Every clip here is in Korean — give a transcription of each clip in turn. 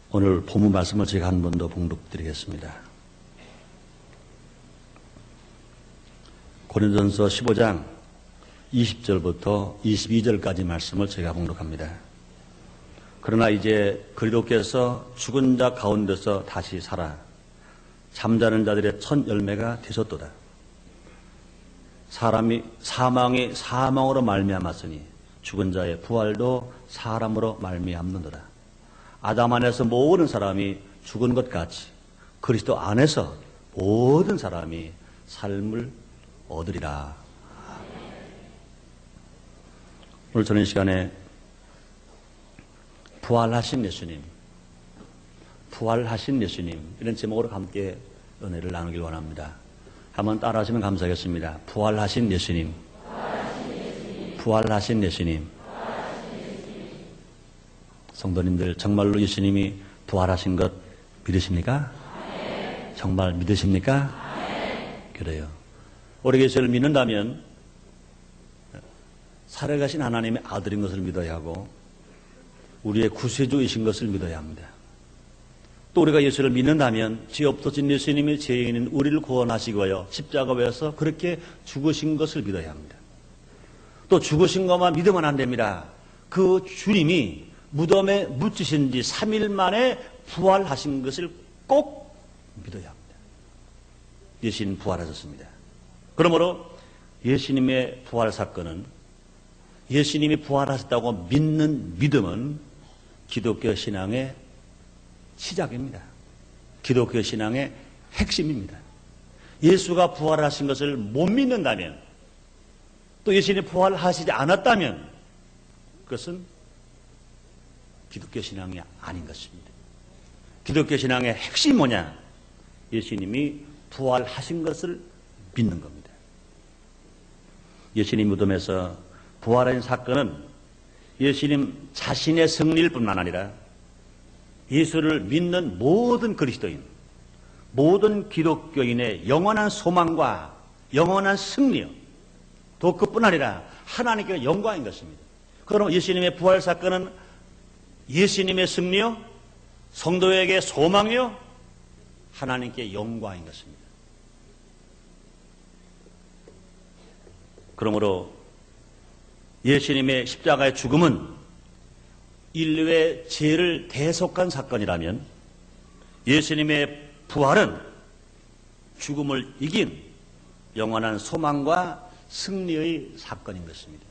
오늘 본문 말씀을 제가 한 번 더 봉독드리겠습니다. 고린도전서 15장 20절부터 22절까지 말씀을 제가 봉독합니다. 그러나 이제 그리스도께서 죽은 자 가운데서 다시 살아 잠자는 자들의 첫 열매가 되셨도다. 사망이 사망으로 말미암았으니 죽은 자의 부활도 사람으로 말미암는도다. 아담 안에서 모든 사람이 죽은 것 같이 그리스도 안에서 모든 사람이 삶을 얻으리라. 오늘 저는 이 시간에 부활하신 예수님, 부활하신 예수님 이런 제목으로 함께 은혜를 나누길 원합니다. 한번 따라하시면 감사하겠습니다. 부활하신 예수님, 부활하신 예수님. 성도님들 정말로 예수님이 부활하신 것 믿으십니까? 정말 믿으십니까? 그래요. 우리가 예수를 믿는다면 살아가신 하나님의 아들인 것을 믿어야 하고 우리의 구세주이신 것을 믿어야 합니다. 또 우리가 예수를 믿는다면 죄 없어진 예수님이 죄인인 우리를 구원하시고요 십자가에서 그렇게 죽으신 것을 믿어야 합니다. 또 죽으신 것만 믿으면 안 됩니다. 그 주님이 무덤에 묻히신 지 3일 만에 부활하신 것을 꼭 믿어야 합니다. 예수님 부활하셨습니다. 그러므로 예수님의 부활 사건은 예수님이 부활하셨다고 믿는 믿음은 기독교 신앙의 시작입니다. 기독교 신앙의 핵심입니다. 예수가 부활하신 것을 못 믿는다면 또 예수님이 부활하시지 않았다면 그것은 기독교 신앙이 아닌 것입니다. 기독교 신앙의 핵심이 뭐냐? 예수님이 부활하신 것을 믿는 겁니다. 예수님 무덤에서 부활한 사건은 예수님 자신의 승리일 뿐만 아니라 예수를 믿는 모든 그리스도인, 모든 기독교인의 영원한 소망과 영원한 승리요. 또 그뿐 아니라 하나님께 영광인 것입니다. 그럼 예수님의 부활 사건은 예수님의 승리요, 성도에게 소망이요, 하나님께 영광인 것입니다. 그러므로 예수님의 십자가의 죽음은 인류의 죄를 대속한 사건이라면 예수님의 부활은 죽음을 이긴 영원한 소망과 승리의 사건인 것입니다.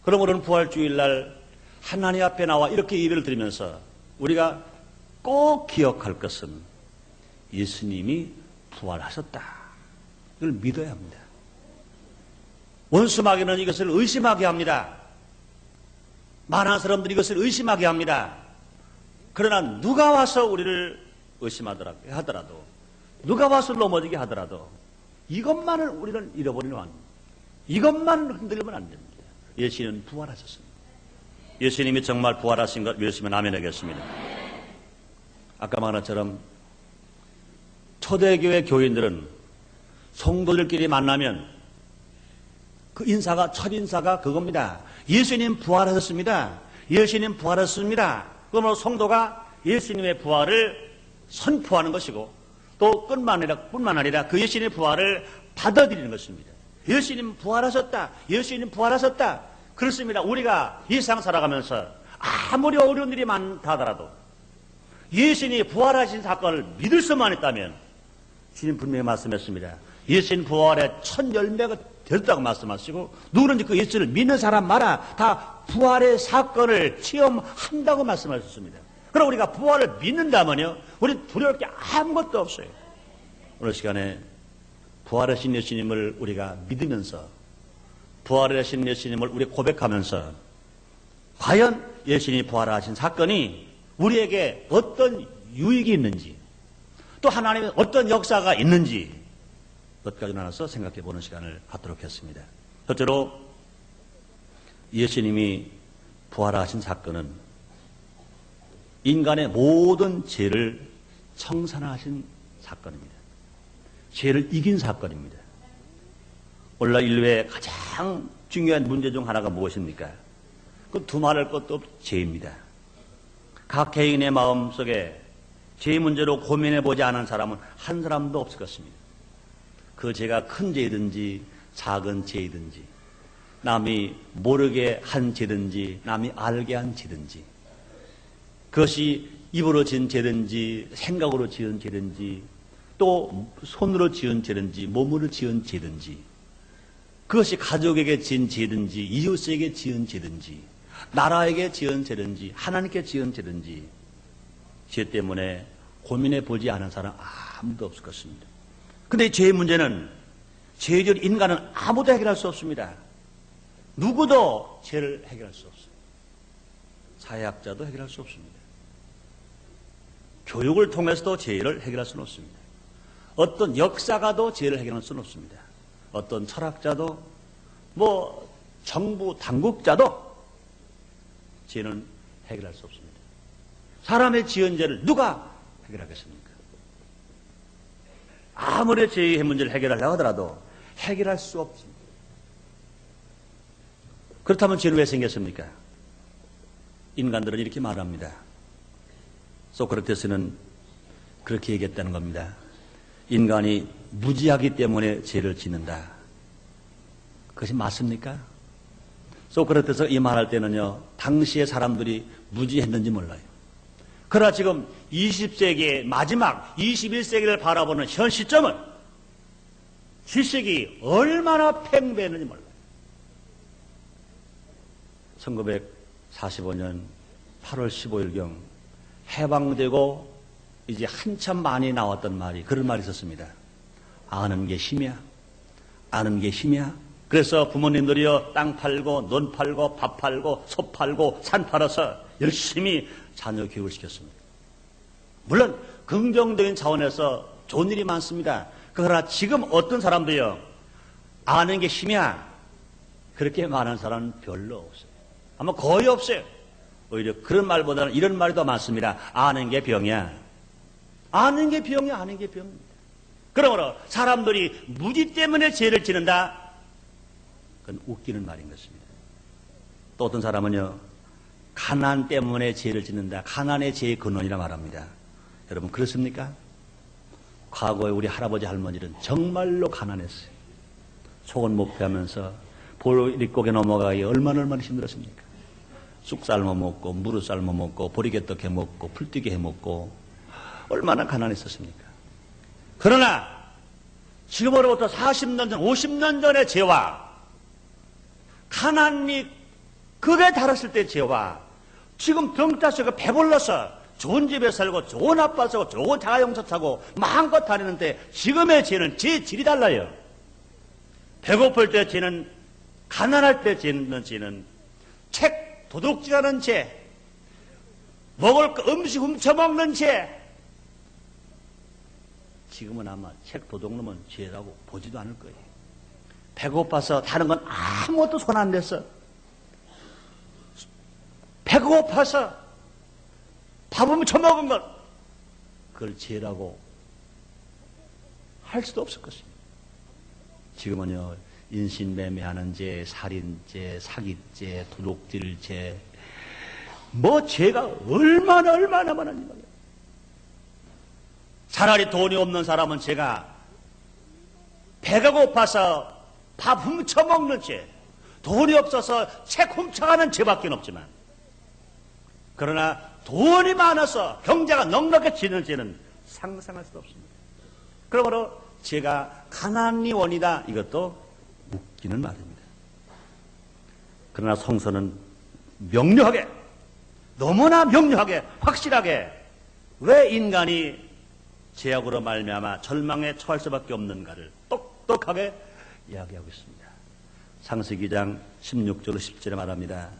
그러므로는 부활주일날 하나님 앞에 나와 이렇게 예배를 드리면서 우리가 꼭 기억할 것은 예수님이 부활하셨다. 이걸 믿어야 합니다. 원수마귀는 이것을 의심하게 합니다. 많은 사람들이 이것을 의심하게 합니다. 그러나 누가 와서 우리를 의심하더라도 누가 와서 넘어지게 하더라도 이것만을 우리는 잃어버리면 안 됩니다. 이것만 흔들리면 안 됩니다. 예수님은 부활하셨습니다. 예수님이 정말 부활하신 것 믿으시면 아멘 하겠습니다. 아까 말한 것처럼 초대교회 교인들은 성도들끼리 만나면 그 인사가 첫 인사가 그겁니다. 예수님 부활하셨습니다. 예수님 부활하셨습니다. 그러므로 성도가 예수님의 부활을 선포하는 것이고 또 뿐만 아니라 그 예수님의 부활을 받아들이는 것입니다. 예수님 부활하셨다. 예수님 부활하셨다. 그렇습니다. 우리가 이 세상 살아가면서 아무리 어려운 일이 많다 하더라도 예수님이 부활하신 사건을 믿을 수만 있다면 주님 분명히 말씀했습니다. 예수님 부활의 첫 열매가 되었다고 말씀하시고 누구든지 그 예수를 믿는 사람마다 다 부활의 사건을 체험한다고 말씀하셨습니다. 그럼 우리가 부활을 믿는다면요 우리는 두려울 게 아무것도 없어요. 오늘 시간에 부활하신 예수님을 우리가 믿으면서 부활하신 예수님을 우리 고백하면서 과연 예수님이 부활하신 사건이 우리에게 어떤 유익이 있는지 또 하나님의 어떤 역사가 있는지 몇 가지 나눠서 생각해 보는 시간을 갖도록 했습니다. 첫째로 예수님이 부활하신 사건은 인간의 모든 죄를 청산하신 사건입니다. 죄를 이긴 사건입니다. 오늘날 인류의 가장 중요한 문제 중 하나가 무엇입니까? 그 두말할 것도 없이 죄입니다. 각 개인의 마음 속에 죄 문제로 고민해보지 않은 사람은 한 사람도 없을 것입니다. 그 죄가 큰 죄든지 작은 죄든지, 남이 모르게 한 죄든지 남이 알게 한 죄든지, 그것이 입으로 지은 죄든지 생각으로 지은 죄든지 또 손으로 지은 죄든지 몸으로 지은 죄든지, 그것이 가족에게 지은 죄든지 이웃에게 지은 죄든지 나라에게 지은 죄든지 하나님께 지은 죄든지, 죄 때문에 고민해 보지 않은 사람 아무도 없을 것입니다. 근데 죄의 문제는, 죄를 인간은 아무도 해결할 수 없습니다. 누구도 죄를 해결할 수 없어요. 사회학자도 해결할 수 없습니다. 교육을 통해서도 죄를 해결할 수는 없습니다. 어떤 역사가도 죄를 해결할 수는 없습니다. 어떤 철학자도 정부 당국자도 죄는 해결할 수 없습니다. 사람의 지은 죄를 누가 해결하겠습니까? 아무리 죄의 문제를 해결하려고 하더라도 해결할 수 없습니다. 그렇다면 죄는 왜 생겼습니까? 인간들은 이렇게 말합니다. 소크라테스는 그렇게 얘기했다는 겁니다. 인간이 무지하기 때문에 죄를 짓는다. 그것이 맞습니까? 소크라테스가 이 말할 때는요, 당시의 사람들이 무지했는지 몰라요. 그러나 지금 20세기의 마지막 21세기를 바라보는 현 시점은 지식이 얼마나 팽배했는지 몰라요. 1945년 8월 15일경 해방되고 이제 한참 많이 나왔던 말이, 그런 말이 있었습니다. 아는 게 힘이야. 아는 게 힘이야. 그래서 부모님들이요, 땅 팔고 논 팔고 밥 팔고 소 팔고 산 팔아서 열심히 자녀 교육을 시켰습니다. 물론 긍정적인 차원에서 좋은 일이 많습니다. 그러나 지금 어떤 사람도요, 아는 게 힘이야, 그렇게 말하는 사람은 별로 없어요. 아마 거의 없어요. 오히려 그런 말보다는 이런 말이 더 많습니다. 아는 게 병이야. 아는 게 병이야. 아는 게 병입니다. 그러므로 사람들이 무지 때문에 죄를 짓는다, 그건 웃기는 말인 것입니다. 또 어떤 사람은요, 가난 때문에 죄를 짓는다, 가난의 죄의 근원이라 말합니다. 여러분 그렇습니까? 과거에 우리 할아버지 할머니는 정말로 가난했어요. 속은 목표하면서 보릿고개 넘어가기 얼마나 힘들었습니까? 쑥 삶아 먹고 무루 삶아 먹고 보리개떡 해 먹고 풀떼기 해 먹고 얼마나 가난했었습니까? 그러나 지금으로부터 40년 전, 50년 전의 죄와 가난이 극에 달했을 때의 죄와 지금 병 따서 배불러서 좋은 집에 살고 좋은 아빠 살고 좋은 자가용차 타고 마음껏 다니는데 지금의 죄는 죄 질이 달라요. 배고플 때 죄는, 가난할 때 짓는 죄는 책 도둑질하는 죄, 먹을 거 음식 훔쳐먹는 죄. 지금은 아마 책 도둑놈은 죄라고 보지도 않을 거예요. 배고파서 다른 건 아무것도 손 안 댔어. 배고파서 밥 훔쳐먹은 것, 그걸 죄라고 할 수도 없을 것입니다. 지금은요, 인신매매하는 죄, 살인죄, 사기죄, 도둑질죄, 죄가 얼마나 많은지 말이에요. 차라리 돈이 없는 사람은 제가 배가 고파서 밥 훔쳐먹는 죄, 돈이 없어서 책 훔쳐가는 죄밖에 없지만, 그러나 돈이 많아서 경제가 넉넉해지는 죄는 상상할 수 없습니다. 그러므로 죄가 가난이 원이다, 이것도 웃기는 말입니다. 그러나 성서는 명료하게, 너무나 명료하게, 확실하게 왜 인간이 죄악으로 말미암아 절망에 처할 수밖에 없는가를 똑똑하게 이야기하고 있습니다. 창세기 2장 16절 17절에 말합니다.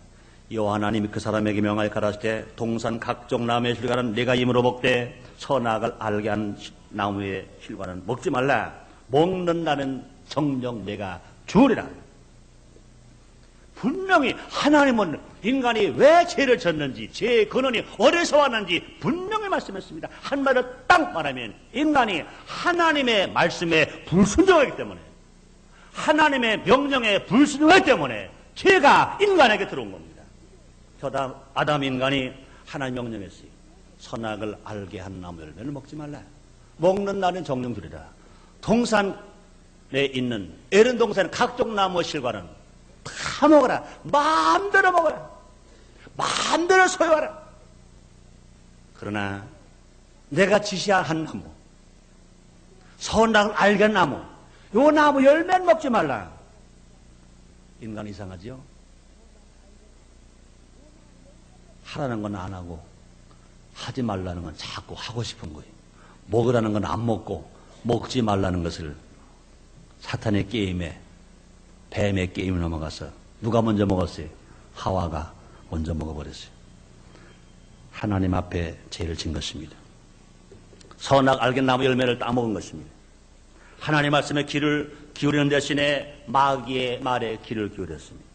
여호와 하나님이 그 사람에게 명하여 가라사대 동산 각종 나무의 실과는 내가 임으로 먹되 선악을 알게 한 나무의 실과는 먹지 말라. 먹는다는 정령 내가 주리라. 분명히 하나님은 인간이 왜 죄를 졌는지, 죄의 근원이 어디서 왔는지 분명히 말씀했습니다. 한마디로 딱 말하면 인간이 하나님의 말씀에 불순종하기 때문에, 하나님의 명령에 불순종하기 때문에 죄가 인간에게 들어온 겁니다. 아담 인간이 하나님 명령했어요. 선악을 알게 한 나무 열매를 먹지 말라. 먹는 날은 정령 들이라. 동산에 있는 에른 동산의 각종 나무 실과는 다 먹어라. 마음대로 먹어라. 마음대로 소유하라. 그러나 내가 지시한 나무, 선악을 알게 한 나무, 요 나무 열매는 먹지 말라. 인간 이상하지요? 하라는 건 안 하고 하지 말라는 건 자꾸 하고 싶은 거예요. 먹으라는 건 안 먹고 먹지 말라는 것을 사탄의 게임에, 뱀의 게임에 넘어가서 누가 먼저 먹었어요? 하와가 먼저 먹어버렸어요. 하나님 앞에 죄를 진 것입니다. 선악 알게 나무 열매를 따먹은 것입니다. 하나님 말씀에 귀를 기울이는 대신에 마귀의 말에 귀를 기울였습니다.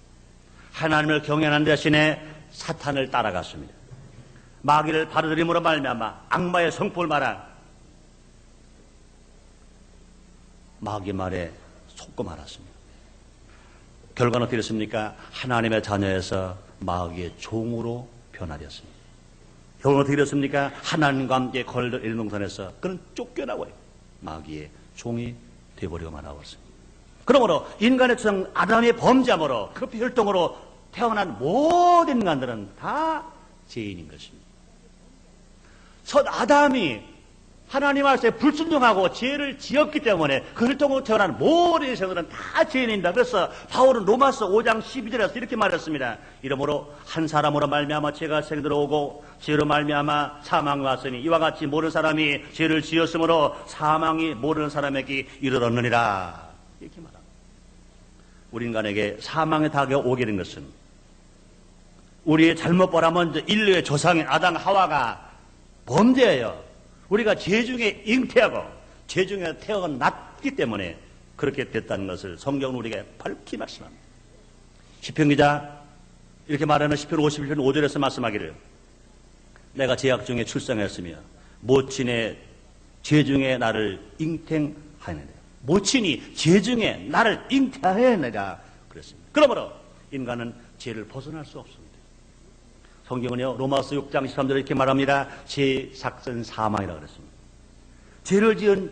하나님을 경외하는 대신에 사탄을 따라갔습니다. 마귀를 받아들임으로 말미암아 악마의 성품을 말아 마귀의 말에 속고 말았습니다. 결과는 어떻게 됐습니까? 하나님의 자녀에서 마귀의 종으로 변화되었습니다. 결과는 어떻게 됐습니까? 하나님과 함께 걸들 일동산에서 그는 쫓겨나고요. 마귀의 종이 되어버리고 말아버렸습니다. 그러므로 인간의 초상 아담의 범죄함으로 그 혈통으로 태어난 모든 인간들은 다 죄인인 것입니다. 첫 아담이 하나님 말씀에 불순종하고 죄를 지었기 때문에 그 혈통으로 태어난 모든 인생들은 다 죄인입니다. 그래서 바울은 로마서 5장 12절에서 이렇게 말했습니다. 이러므로 한 사람으로 말미암아 죄가 세상에 들어오고 죄로 말미암아 사망이 왔으니 이와 같이 모든 사람이 죄를 지었으므로 사망이 모든 사람에게 이르렀느니라. 이렇게 말합니다. 우리 인간에게 사망의 닭이 오게 된 것은 우리의 잘못 보라 먼저 인류의 조상인 아담 하와가 범죄예요. 우리가 죄 중에 잉태하고 죄 중에 태어났기 때문에 그렇게 됐다는 것을 성경은 우리에게 밝히 말씀합니다. 시편 기자 이렇게 말하는 시편 51편 5절에서 말씀하기를 내가 죄악 중에 출생했으며 모친의 죄 중에 나를 잉태하였느니라. 모친이 죄 중에 나를 잉태하였느니라 그랬습니다. 그러므로 인간은 죄를 벗어날 수 없습니다. 성경은요, 로마서 6장 13절에 이렇게 말합니다. 죄 삭은 사망이라고 그랬습니다. 죄를 지은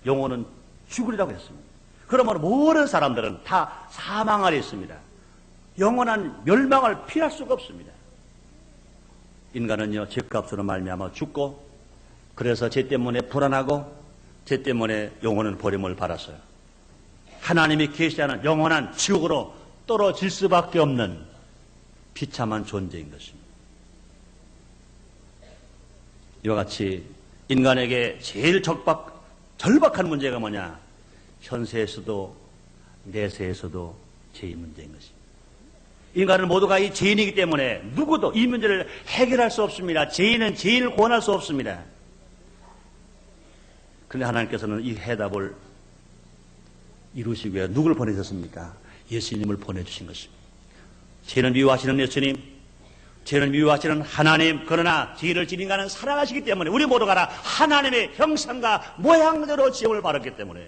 영혼은 죽으리라고 했습니다. 그러므로 모든 사람들은 다 사망 아래 있습니다. 영원한 멸망을 피할 수가 없습니다. 인간은요, 죄값으로 말미암아 죽고, 그래서 죄 때문에 불안하고, 죄 때문에 영혼은 버림을 받았어요. 하나님이 계시하는 영원한 지옥으로 떨어질 수밖에 없는 비참한 존재인 것입니다. 이와 같이 인간에게 제일 절박한 문제가 뭐냐? 현세에서도 내세에서도 죄의 문제인 것입니다. 인간은 모두가 이 죄인이기 때문에 누구도 이 문제를 해결할 수 없습니다. 죄인은 죄인을 구원할 수 없습니다. 그런데 하나님께서는 이 해답을 이루시기 위해 누굴 보내셨습니까? 예수님을 보내주신 것입니다. 죄는 미워하시는 예수님, 죄는 미워하시는 하나님, 그러나 죄를 지은 인간은 사랑하시기 때문에 우리 모두가 다 하나님의 형상과 모양대로 지음을 받았기 때문에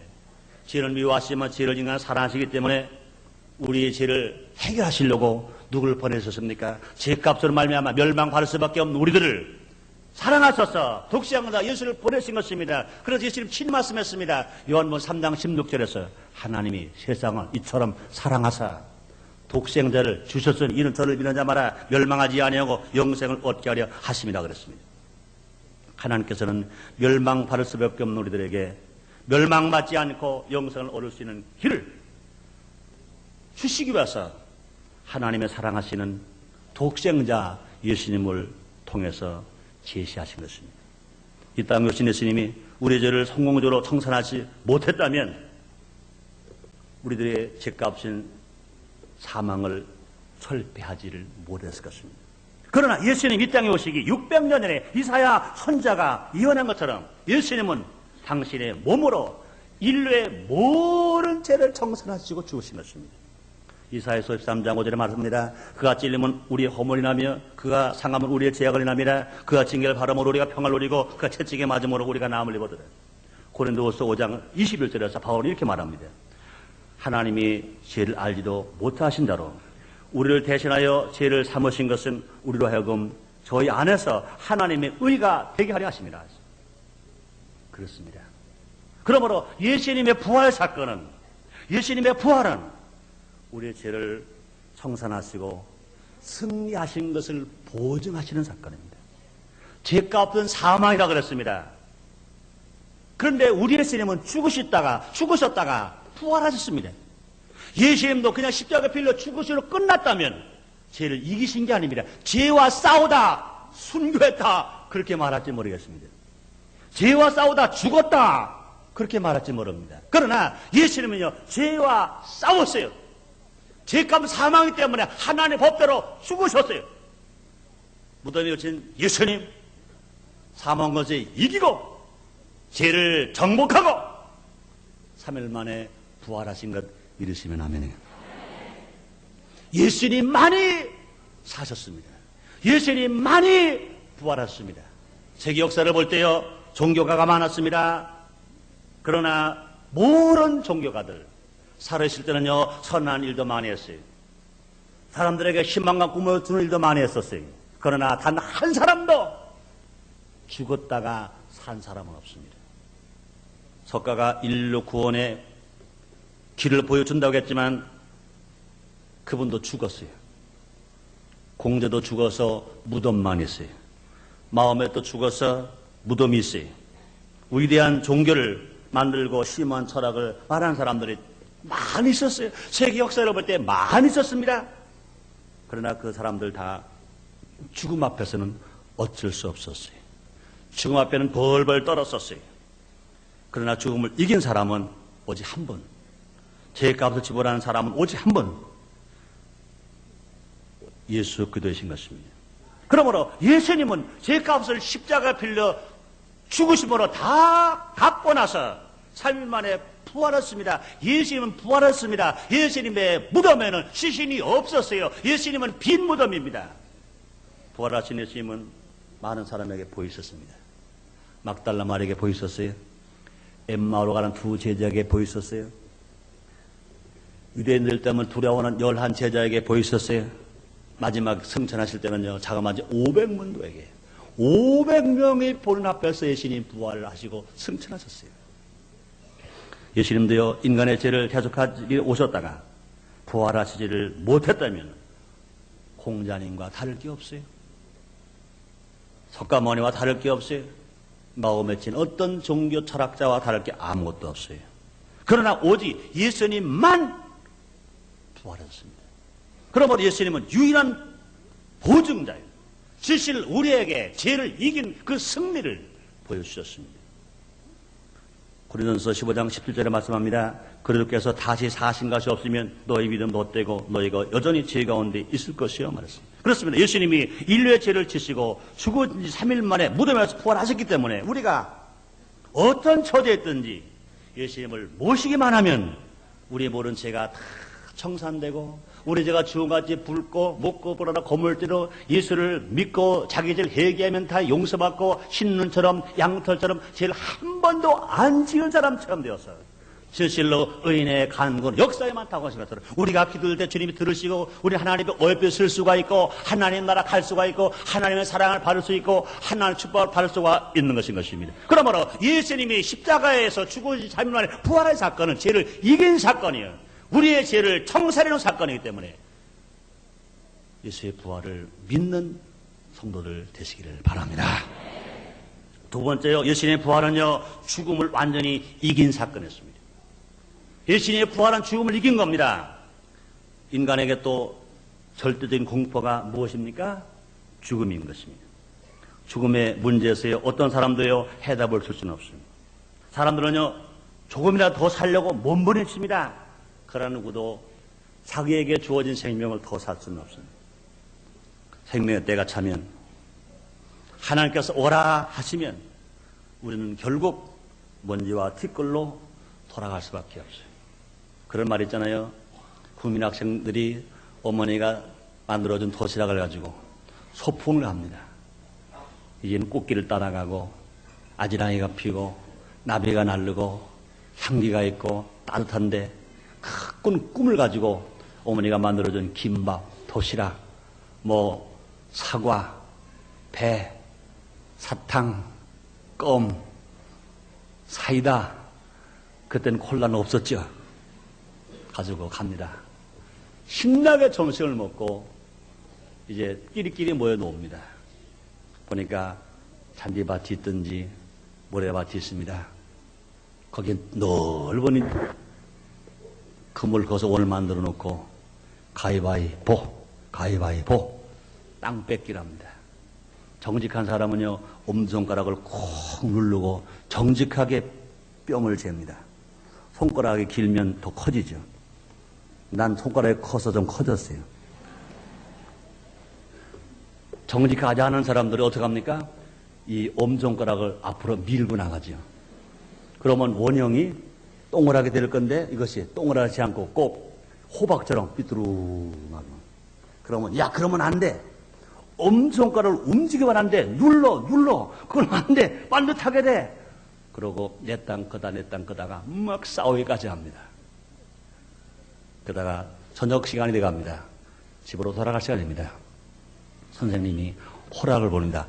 죄는 미워하시지만 죄를 지은 인간은 사랑하시기 때문에 우리의 죄를 해결하시려고 누구를 보내셨습니까? 죄값으로 말미암아 멸망받을 수밖에 없는 우리들을 사랑하셔서 독생자 예수를 보내신 것입니다. 그래서 예수님 친 말씀했습니다. 요한복음 3장 16절에서 하나님이 세상을 이처럼 사랑하사 독생자를 주셨으니 이는 저를 믿는 자마다 멸망하지 아니하고 영생을 얻게 하려 하심이라 그랬습니다. 하나님께서는 멸망받을 수밖에 없는 우리들에게 멸망받지 않고 영생을 얻을 수 있는 길을 주시기 위해서 하나님의 사랑하시는 독생자 예수님을 통해서 제시하신 것입니다. 이 땅에 오신 예수님이 우리의 죄를 성공적으로 청산하지 못했다면 우리들의 죄값인 사망을 철폐하지를 못했을 것입니다. 그러나 예수님 이 땅에 오시기 600년 전에 이사야 선자가 예언한 것처럼 예수님은 당신의 몸으로 인류의 모든 죄를 청산하시고 죽으신 것입니다. 이사야서 13장 5절에 말합니다. 그가 찔리면 우리의 허물이나며 그가 상하면 우리의 죄악을 인함이라. 그가 징계를 받음으로 우리가 평안을 누리고 그가 채찍에 맞음으로 우리가 나음을 입었더라. 고린도후서 5장 21절에서 바울은 이렇게 말합니다. 하나님이 죄를 알지도 못하신 자로 우리를 대신하여 죄를 삼으신 것은 우리로 하여금 저희 안에서 하나님의 의가 되게 하려 하십니다. 그렇습니다. 그러므로 예수님의 부활 사건은, 예수님의 부활은 우리의 죄를 청산하시고 승리하신 것을 보증하시는 사건입니다. 죄가 없던 사망이라 그랬습니다. 그런데 우리 예수님은 죽으셨다가 부활하셨습니다. 예수님도 그냥 십자가 빌려 죽으시로 끝났다면 죄를 이기신 게 아닙니다. 죄와 싸우다 순교했다 그렇게 말할지 모르겠습니다. 죄와 싸우다 죽었다 그렇게 말할지 모릅니다. 그러나 예수님은요, 죄와 싸웠어요. 죄값 사망이기 때문에 하나님의 법대로 죽으셨어요. 무덤에 오신 예수님, 사망 것을 이기고 죄를 정복하고 3일 만에 부활하신 것 믿으시면 아멘이에요. 예수님만이 사셨습니다. 예수님만이 부활하셨습니다. 세계 역사를 볼 때요, 종교가가 많았습니다. 그러나 모든 종교가들 살아있을 때는요, 선한 일도 많이 했어요. 사람들에게 희망과 꿈을 주는 일도 많이 했었어요. 그러나 단 한 사람도 죽었다가 산 사람은 없습니다. 석가가 인류 구원의 길을 보여준다고 했지만 그분도 죽었어요. 공자도 죽어서 무덤만 있어요. 마음에 또 죽어서 무덤이 있어요. 위대한 종교를 만들고 심한 철학을 말하는 사람들이 많이 있었어요. 세계 역사를 볼 때 많이 있었습니다. 그러나 그 사람들 다 죽음 앞에서는 어쩔 수 없었어요. 죽음 앞에는 벌벌 떨었었어요. 그러나 죽음을 이긴 사람은 오직 한 번, 죄값을 지불하는 사람은 오직 한 번, 예수 그리스도이신 것입니다. 그러므로 예수님은 죄값을 십자가 빌려 죽으심으로 다 갚고 나서 3일 만에 부활했습니다. 예수님은 부활했습니다. 예수님의 무덤에는 시신이 없었어요. 예수님은 빈 무덤입니다. 부활하신 예수님은 많은 사람에게 보이셨습니다. 막달라 마리에게 보이셨어요. 엠마오로 가는 두 제자에게 보이셨어요. 유대인들 때문에 두려워하는 11 제자에게 보이셨어요. 마지막 승천하실 때는요, 자그마치 500문도에게 500명의 보는 앞에서 예수님 부활을 하시고 승천하셨어요. 예수님도요, 인간의 죄를 계속하기 오셨다가 부활하시지를 못했다면 공자님과 다를 게 없어요. 석가모니와 다를 게 없어요. 마음에 친 어떤 종교 철학자와 다를 게 아무것도 없어요. 그러나 오직 예수님만 부활하셨습니다. 그러므로 예수님은 유일한 보증자예요. 실실 우리에게 죄를 이긴 그 승리를 보여주셨습니다. 고린도전서 15장 17절에 말씀합니다. 그리스도께서 다시 사신 것이 없으면 너희 믿음 롯되고 너희가 여전히 죄 가운데 있을 것이요 말했습니다. 그렇습니다. 예수님이 인류의 죄를 지시고 죽은 지 3일 만에 무덤에서 부활하셨기 때문에 우리가 어떤 처지에 있든지 예수님을 모시기만 하면 우리의 모든 죄가 다 청산되고 우리 죄가 주같이 붉고 묻고 불어라 거물대로 예수를 믿고 자기 죄를 회개하면 다 용서받고 신눈처럼 양털처럼 죄를 한 번도 안 지은 사람처럼 되어서 실실로 의인의 간구는 역사에 많다고 하신 것처럼 우리가 기도할 때 주님이 들으시고 우리 하나님의 얼핏 쓸 수가 있고 하나님의 나라 갈 수가 있고 하나님의 사랑을 받을 수 있고 하나님의 축복을 받을 수가 있는 것인 것입니다. 그러므로 예수님이 십자가에서 죽으신 3일 만에 부활의 사건은 죄를 이긴 사건이에요. 우리의 죄를 청산해놓은 사건이기 때문에 예수의 부활을 믿는 성도들 되시기를 바랍니다. 두 번째요, 예수님의 부활은요, 죽음을 완전히 이긴 사건이었습니다. 예수님의 부활은 죽음을 이긴 겁니다. 인간에게 또 절대적인 공포가 무엇입니까? 죽음인 것입니다. 죽음의 문제에서요, 어떤 사람도요, 해답을 줄 수는 없습니다. 사람들은요, 조금이라도 더 살려고 몸부림칩니다. 그러나 누구도 자기에게 주어진 생명을 더 살 수는 없습니다. 생명의 때가 차면 하나님께서 오라 하시면 우리는 결국 먼지와 티끌로 돌아갈 수밖에 없어요. 그런 말 있잖아요. 국민학생들이 어머니가 만들어준 도시락을 가지고 소풍을 합니다. 이제는 꽃길을 따라가고 아지랑이가 피고 나비가 날르고 향기가 있고 따뜻한데 큰 꿈을 가지고 어머니가 만들어준 김밥, 도시락, 사과 배, 사탕, 껌, 사이다. 그때는 콜라는 없었죠. 가지고 갑니다. 신나게 점심을 먹고 이제 끼리끼리 모여 놓습니다. 보니까 잔디밭이 있든지 모래밭이 있습니다. 거기에 넓은 그물 거서원을 만들어 놓고 가위바위보 땅 뺏기랍니다. 정직한 사람은요 엄지손가락을 콕 누르고 정직하게 뿅을 잽니다. 손가락이 길면 더 커지죠. 난 손가락이 커서 좀 커졌어요. 정직하지 않은 사람들이 어떻게 합니까? 이 엄지손가락을 앞으로 밀고 나가죠. 그러면 원형이 동그랗게 될 건데 이것이 동그랗지 않고 꼭 호박처럼 삐뚤하게. 그러면 야 그러면 안 돼. 엄지손가락을 움직이면 안 돼. 눌러. 그건 안 돼. 반듯하게 돼. 그러고 내 땅 거다 내 땅 거다가 막 싸우기까지 합니다. 그러다가 저녁 시간이 돼갑니다. 집으로 돌아갈 시간입니다. 선생님이 호락을 보냅니다.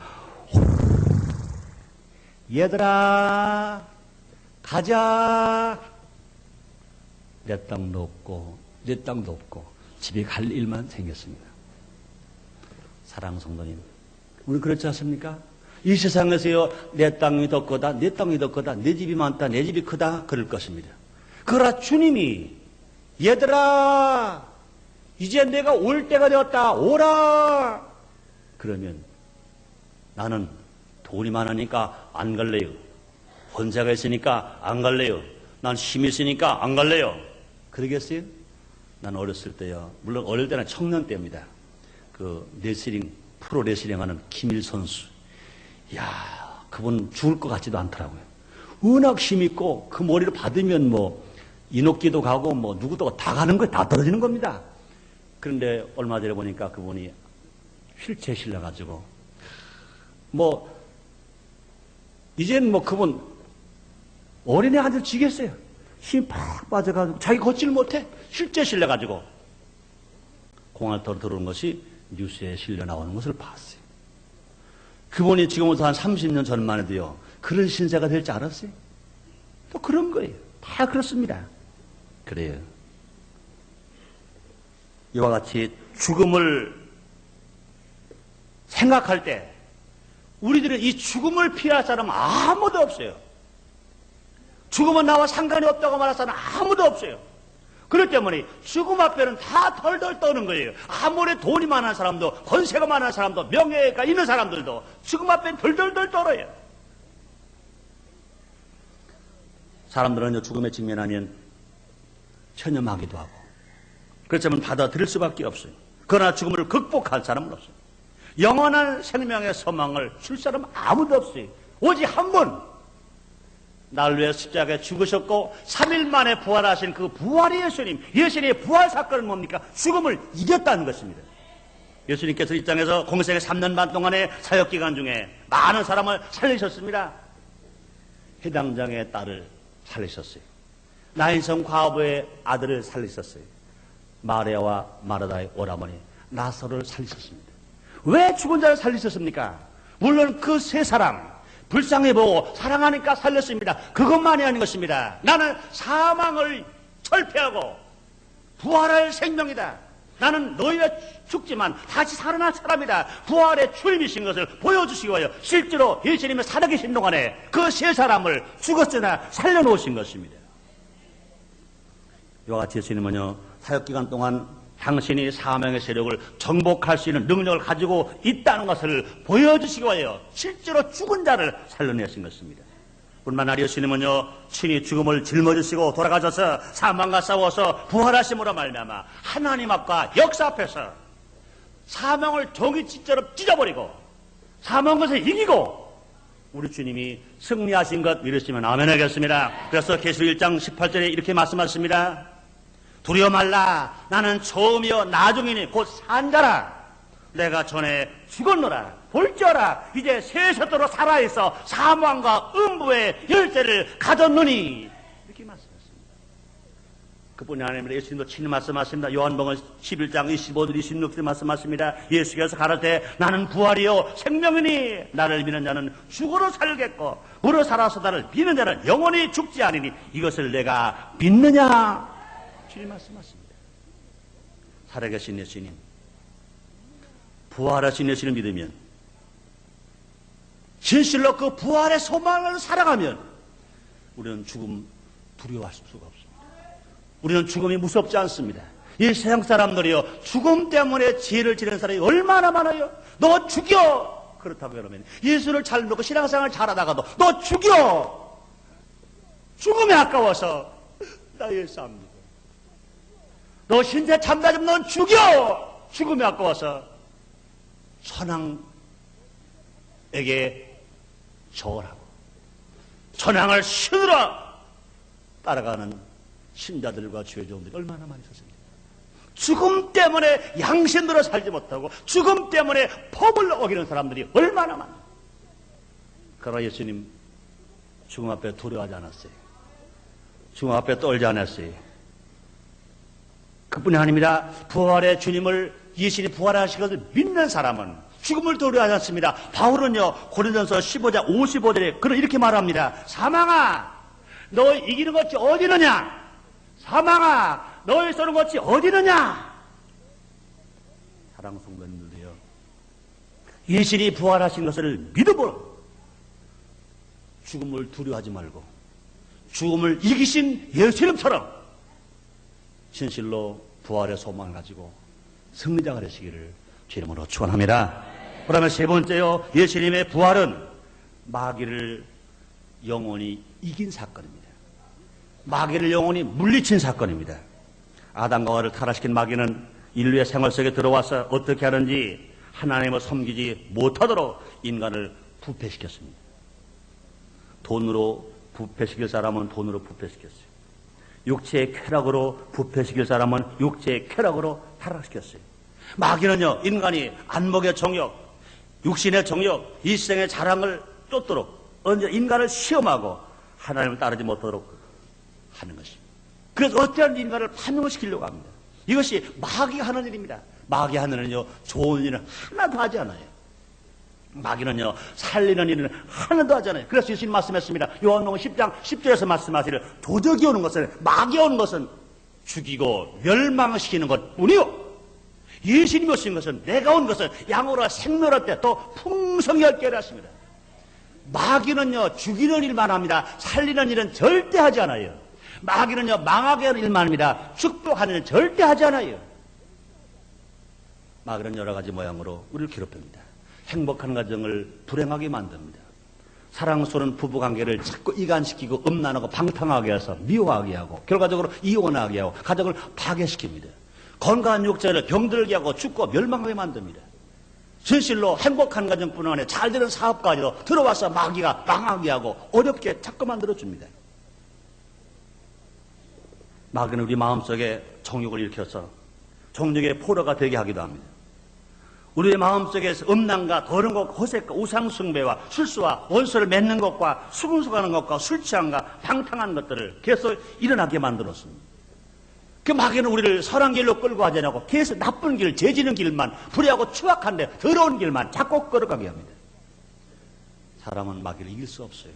얘들아 가자. 내 땅도 없고 내 땅도 없고 집에 갈 일만 생겼습니다. 사랑 성도님, 우리 그렇지 않습니까? 이 세상에서요 내 땅이 더 크다 내 땅이 더 크다 내 집이 많다 내 집이 크다 그럴 것입니다. 그러나 주님이 얘들아 이제 내가 올 때가 되었다 오라. 그러면 나는 돈이 많으니까 안 갈래요. 권세가 있으니까 안 갈래요. 난 힘이 있으니까 안 갈래요. 그러겠어요? 난 어렸을 때요. 물론 어릴 때는 청년 때입니다. 그 레슬링 프로 레슬링 하는 김일 선수. 이야 그분 죽을 것 같지도 않더라고요. 워낙 힘있고 그 머리를 받으면 뭐 인옥기도 가고 뭐 누구도 다 가는 거예요. 다 떨어지는 겁니다. 그런데 얼마 전에 보니까 그분이 휠체어에 실려가지고 뭐 이제는 뭐 그분 어린애 한테 지겠어요. 힘이 팍 빠져가지고 자기 걷지를 못해. 휠체어에 실려가지고 공항터로 들어오는 것이 뉴스에 실려 나오는 것을 봤어요. 그분이 지금부터 한 30년 전만 해도요 그런 신세가 될 줄 알았어요? 또 그런 거예요. 다 그렇습니다. 그래요. 이와 같이 죽음을 생각할 때 우리들은 이 죽음을 피할 사람은 아무도 없어요. 죽음은 나와 상관이 없다고 말할 사람은 아무도 없어요. 그렇기 때문에 죽음 앞에는 다 덜덜 떠는 거예요. 아무리 돈이 많은 사람도 권세가 많은 사람도 명예가 있는 사람들도 죽음 앞에 덜덜덜 떨어요. 사람들은 죽음에 직면하면 체념하기도 하고 그렇지만 받아들일 수밖에 없어요. 그러나 죽음을 극복할 사람은 없어요. 영원한 생명의 소망을 줄 사람은 아무도 없어요. 오직 한 분. 날 위해 십자가에 죽으셨고 3일 만에 부활하신 그 부활의 예수님. 예수님의 부활 사건은 뭡니까? 죽음을 이겼다는 것입니다. 예수님께서 이 땅에서 공생의 3년 반 동안의 사역기간 중에 많은 사람을 살리셨습니다. 해당장의 딸을 살리셨어요. 나인성 과부의 아들을 살리셨어요. 마리아와 마르다의 오라버니 나사로를 살리셨습니다. 왜 죽은 자를 살리셨습니까? 물론 그 세 사람 불쌍해보고 사랑하니까 살렸습니다. 그것만이 아닌 것입니다. 나는 사망을 철폐하고 부활할 생명이다. 나는 너희가 죽지만 다시 살아날 사람이다. 부활의 주님이신 것을 보여주시기 위하여 실제로 예수님의 살아계신 동안에 그 세 사람을 죽었으나 살려놓으신 것입니다. 이와 같이 예수님은요 사역기간 동안 당신이 사명의 세력을 정복할 수 있는 능력을 가지고 있다는 것을 보여주시기 위하여 실제로 죽은 자를 살려내신 것입니다. 뿐만 아니라 예수님은요 친히 죽음을 짊어지시고 돌아가셔서 사망과 싸워서 부활하심으로 말미암아 하나님 앞과 역사 앞에서 사망을 종이찢처럼 찢어버리고 사망 것을 이기고 우리 주님이 승리하신 것 믿으시면 아멘 하겠습니다. 그래서 계시록 1장 18절에 이렇게 말씀하십니다. 두려워 말라. 나는 처음이요 나중이니 곧 산자라. 내가 전에 죽었노라. 볼지어라. 이제 세세토록 살아있어 사망과 음부의 열쇠를 가졌느니. 이렇게 말씀했습니다. 그뿐이 아닙니다. 예수님도 친히 말씀하십니다. 요한복음 11장 25절 26절 말씀하십니다. 예수께서 가라사대 나는 부활이요 생명이니 나를 믿는 자는 죽어도 살겠고 무릇 살아서 나를 믿는 자는 영원히 죽지 아니니 이것을 내가 믿느냐? 주님 말씀하십니다. 살아계신 예수님, 부활하신 예수님을 믿으면, 진실로 그 부활의 소망을 살아가면 우리는 죽음 두려워할 수가 없습니다. 우리는 죽음이 무섭지 않습니다. 이 세상 사람들이요, 죽음 때문에 죄를 지는 사람이 얼마나 많아요. 너 죽여! 그렇다고 그러면 예수를 잘 믿고 신앙생활을 잘하다가도 너 죽여! 죽음이 아까워서 나 예수 안 믿어. 너 신세 참다지면 넌 죽여! 죽음이 아까워서 천황에게 절하고 천황을 신으로 따라가는 신자들과 주의 종들이 얼마나 많이 있었습니까? 죽음 때문에 양심대로 살지 못하고 죽음 때문에 법을 어기는 사람들이 얼마나 많아요. 그러나 예수님 죽음 앞에 두려워하지 않았어요. 죽음 앞에 떨지 않았어요. 그뿐이 아닙니다. 부활의 주님을, 예수님이 부활하신 것을 믿는 사람은 죽음을 두려워하지 않습니다. 바울은요, 고린도전서 15장 55절에 그를 이렇게 말합니다. 사망아, 너 이기는 것이 어디 있느냐? 사망아, 너의 쏘는 것이 어디 있느냐? 사랑하는 성도님들도요, 예수님이 부활하신 것을 믿어보라. 죽음을 두려워하지 말고 죽음을 이기신 예수님처럼 진실로 부활의 소망을 가지고 승리자가 되시기를 주 이름으로 축원합니다. 그러면 세 번째요, 예수님의 부활은 마귀를 영원히 이긴 사건입니다. 마귀를 영원히 물리친 사건입니다. 아담과 하와를 타락시킨 마귀는 인류의 생활 속에 들어와서 어떻게 하는지 하나님을 섬기지 못하도록 인간을 부패시켰습니다. 돈으로 부패시킬 사람은 돈으로 부패시켰어요. 육체의 쾌락으로 부패시킬 사람은 육체의 쾌락으로 타락시켰어요. 마귀는요, 인간이 안목의 정욕, 육신의 정욕, 일생의 자랑을 쫓도록 언제 인간을 시험하고 하나님을 따르지 못하도록 하는 것입니다. 그래서 어떠한 인간을 판명시키려고 합니다. 이것이 마귀가 하는 일입니다. 마귀 하는 일은요, 좋은 일은 하나도 하지 않아요. 마귀는요, 살리는 일은 하나도 하지 않아요. 그래서 예수님 말씀했습니다. 요한복음 10장 10절에서 말씀하시기를 도적이 오는 것은, 마귀 오는 것은 죽이고 멸망시키는 것 뿐이요, 예수님이 오신 것은, 내가 온 것은 양으로 생명을 얻되 또 풍성히 얻게 하십니다. 마귀는요, 죽이는 일만 합니다. 살리는 일은 절대 하지 않아요. 마귀는요, 망하게 하는 일만 합니다. 축복하는 일은 절대 하지 않아요. 마귀는 여러 가지 모양으로 우리를 괴롭힙니다. 행복한 가정을 불행하게 만듭니다. 사랑스러운 부부관계를 자꾸 이간시키고 음란하고 방탕하게 해서 미워하게 하고 결과적으로 이혼하게 하고 가정을 파괴시킵니다. 건강한 육체를 병들게 하고 죽고 멸망하게 만듭니다. 진실로 행복한 가정뿐 아니라 잘 되는 사업까지도 들어와서 마귀가 망하게 하고 어렵게 자꾸 만들어줍니다. 마귀는 우리 마음속에 정욕을 일으켜서 정욕의 포로가 되게 하기도 합니다. 우리의 마음속에서 음란과 더러운 것, 허색과 우상숭배와 술수와 원수를 맺는 것과 수군수가는 것과 술취함과 방탕한 것들을 계속 일어나게 만들었습니다. 그 마귀는 우리를 선한 길로 끌고 가지 않고 계속 나쁜 길, 죄지는 길만, 불의하고 추악한데 더러운 길만 자꾸 끌어가게 합니다. 사람은 마귀를 이길 수 없어요.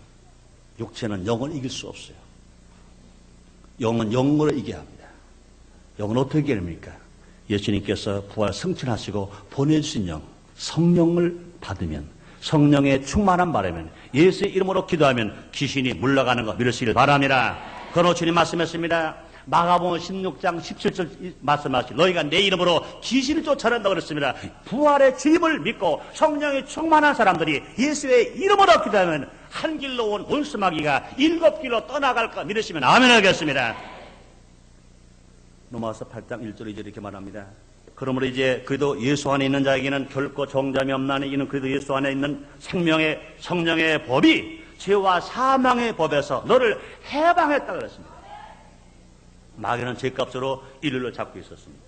육체는 영을 이길 수 없어요. 영은 영으로 이겨야 합니다. 영은 어떻게 이깁니까? 예수님께서 부활 승천하시고 보내주신 영, 성령을 받으면, 성령의 충만한 바라면, 예수의 이름으로 기도하면 귀신이 물러가는 거 믿으시길 바랍니다. 그러나 주님 말씀했습니다. 마가복음 16장 17절 말씀하시 너희가 내 이름으로 귀신을 쫓아낸다고 그랬습니다. 부활의 주임을 믿고 성령이 충만한 사람들이 예수의 이름으로 기도하면 한 길로 온 원수마귀가 7길로 떠나갈까 믿으시면 아멘 하겠습니다. 로마서 8장 1절 2절 이렇게 말합니다. 그러므로 이제 그래도 예수 안에 있는 자에게는 결코 정잠이 없나니 이는 그래도 예수 안에 있는 생명의 성령의 법이 죄와 사망의 법에서 너를 해방했다 그랬습니다. 마귀는 죄값으로 일일로 잡고 있었습니다.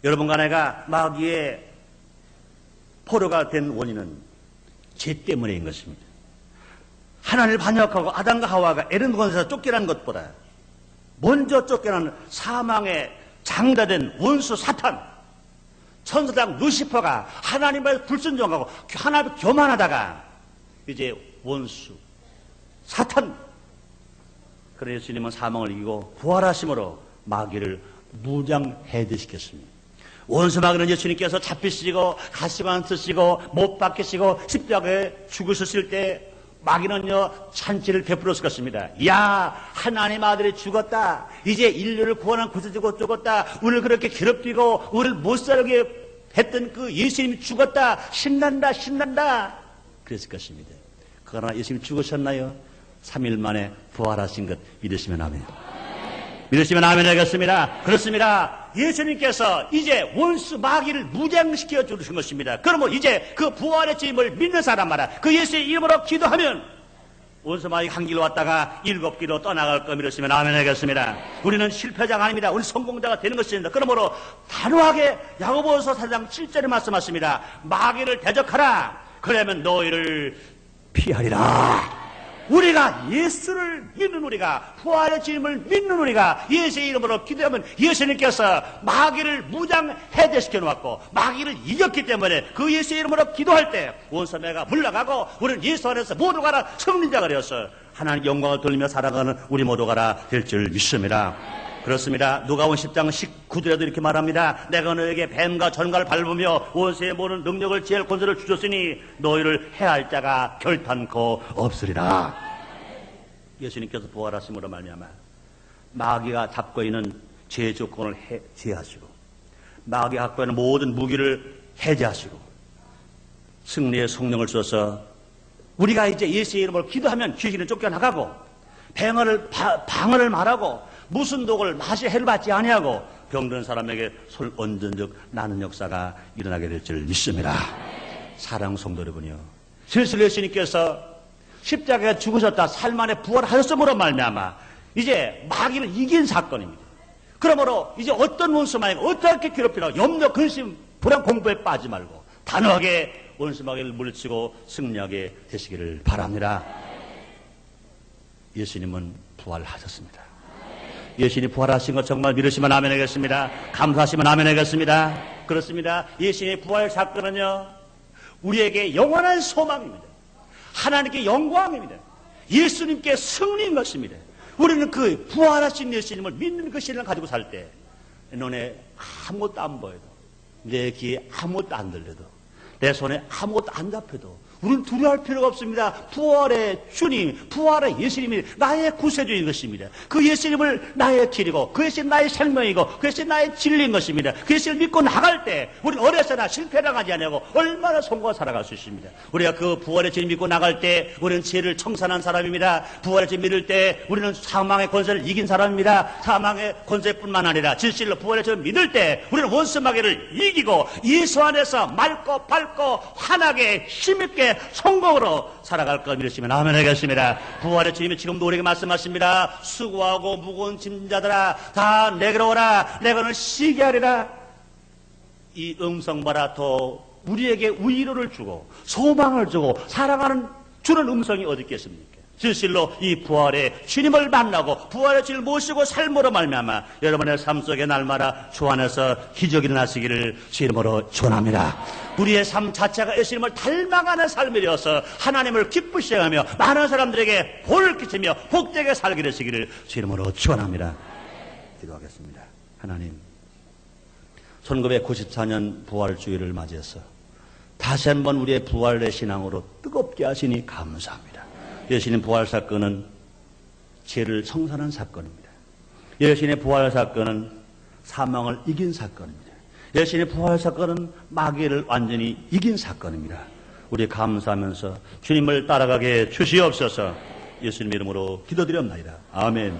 여러분과 내가 마귀의 포로가 된 원인은 죄 때문인 것입니다. 하나님을 반역하고 아담과 하와가 에덴 동산에서 쫓겨난 것보다 먼저 쫓겨난 사망의 장자된 원수 사탄, 천사장 루시퍼가 하나님을 불순종하고 하나님 교만하다가 이제 원수 사탄, 그래 예수님은 사망을 이기고 부활하심으로 마귀를 무장해제시켰습니다. 원수 마귀는 예수님께서 잡히시고 가시관 쓰시고 못 박히시고 십자가에 죽으셨을 때 마귀는요 찬치를 베풀었을 것입니다. 야, 하나님 아들이 죽었다. 이제 인류를 구원한 구세주가 죽었다. 우리를 그렇게 괴롭히고 우리를 못 살게 했던 그 예수님이 죽었다. 신난다, 신난다. 그랬을 것입니다. 그러나 예수님이 죽으셨나요? 3일 만에 부활하신 것 믿으시면 아멘. 믿으시면 아멘 하겠습니다. 그렇습니다. 예수님께서 이제 원수 마귀를 무장시켜 주신 것입니다. 그러면 이제 그 부활의 주임을 믿는 사람마다 그 예수의 이름으로 기도하면 원수 마귀 한 길로 왔다가 7길로 떠나갈 거 믿으시면 아멘 하겠습니다. 우리는 실패자가 아닙니다. 우리 성공자가 되는 것입니다. 그러므로 단호하게 야고보서 4장 7절에 말씀하십니다. 마귀를 대적하라. 그러면 너희를 피하리라. 우리가 예수를 믿는 우리가 부활의 주님을 믿는 우리가 예수의 이름으로 기도하면 예수님께서 마귀를 무장해제시켜 놓았고 마귀를 이겼기 때문에 그 예수의 이름으로 기도할 때 원수마귀가 물러가고 우리는 예수 안에서 모두가 다 성린자가 되어서 하나님 영광을 돌리며 살아가는 우리 모두가 다 될 줄 믿습니다. 그렇습니다. 누가복음 10장 19절에도 이렇게 말합니다. 내가 너에게 뱀과 전갈을 밟으며 원수의 모든 능력을 지혜를 권세를 주셨으니 너희를 해할 자가 결탄코 없으리라. 예수님께서 부활하심으로 말미암아 마귀가 잡고 있는 죄 조건을 제하시고 마귀가 갖고 있는 모든 무기를 해제하시고 승리의 성령을 주셔서 우리가 이제 예수의 이름으로 기도하면 귀신은 쫓겨나가고 방언을 말하고 무슨 독을 마시 해를 받지 아니하고 병든 사람에게 손 얹은 적 나는 역사가 일어나게 될 줄 믿습니다. 사랑 성도 여러분이요, 실실 예수님께서 십자가에 죽으셨다 4일 만에 부활하셨음으로 말미암아 이제 마귀를 이긴 사건입니다. 그러므로 이제 어떤 원수 마귀가 어떻게 괴롭히라고 염려 근심 불안 공부에 빠지지 말고 단호하게 원수 마귀를 물리치고 승리하게 되시기를 바랍니다. 예수님은 부활하셨습니다. 예수님이 부활하신 것 정말 믿으시면 아멘 하겠습니다. 감사하시면 아멘 하겠습니다. 그렇습니다. 예수님의 부활 사건은요 우리에게 영원한 소망입니다. 하나님께 영광입니다. 예수님께 승리인 것입니다. 우리는 그 부활하신 예수님을 믿는 그 신을 가지고 살 때 눈에 아무것도 안 보여도 내 귀에 아무것도 안 들려도 내 손에 아무것도 안 잡혀도 우리는 두려워할 필요가 없습니다. 부활의 주님, 부활의 예수님이 나의 구세주인 것입니다. 그 예수님을 나의 길이고 그 예수님 나의 생명이고 그 예수님 나의 진리인 것입니다. 그 예수님을 믿고 나갈 때 우리는 어려서나 실패당하지 않냐고 얼마나 성공하고 살아갈 수 있습니다. 우리가 그 부활의 주님 믿고 나갈 때 우리는 죄를 청산한 사람입니다. 부활의 주님 믿을 때 우리는 사망의 권세를 이긴 사람입니다. 사망의 권세뿐만 아니라 진실로 부활의 주님 믿을 때 우리는 원수 마귀를 이기고 예수 안에서 맑고 밝고 환하게 힘있게 성공으로 살아갈 것 믿으시면 아멘 하겠습니다. 부활의 주님이 지금도 우리에게 말씀하십니다. 수고하고 무거운 짐자들아 다 내게로 오라. 내가 너를 쉬게 하리라. 이 음성 봐라. 더 우리에게 위로를 주고 소망을 주고 사랑하는 주는 음성이 어디 있겠습니까? 진실로 이 부활의 주님을 만나고 부활의 주님을 모시고 삶으로 말미암아 여러분의 삶 속에 날마다 주 안에서 기적이 일어나시기를 주 이름으로 축원합니다. 우리의 삶 자체가 예수님을 닮아가는 삶이 되어서 하나님을 기쁘시게 하며 많은 사람들에게 복을 끼치며 복되게 살게 되시기를 주 이름으로 축원합니다. 기도하겠습니다. 하나님, 1994년 부활주의를 맞이해서 다시 한번 우리의 부활의 신앙으로 뜨겁게 하시니 감사합니다. 예수님 부활 사건은 죄를 청산한 사건입니다. 예수님의 부활 사건은 사망을 이긴 사건입니다. 예수님의 부활 사건은 마귀를 완전히 이긴 사건입니다. 우리 감사하면서 주님을 따라가게 주시옵소서. 예수님 이름으로 기도드렸나이다. 아멘.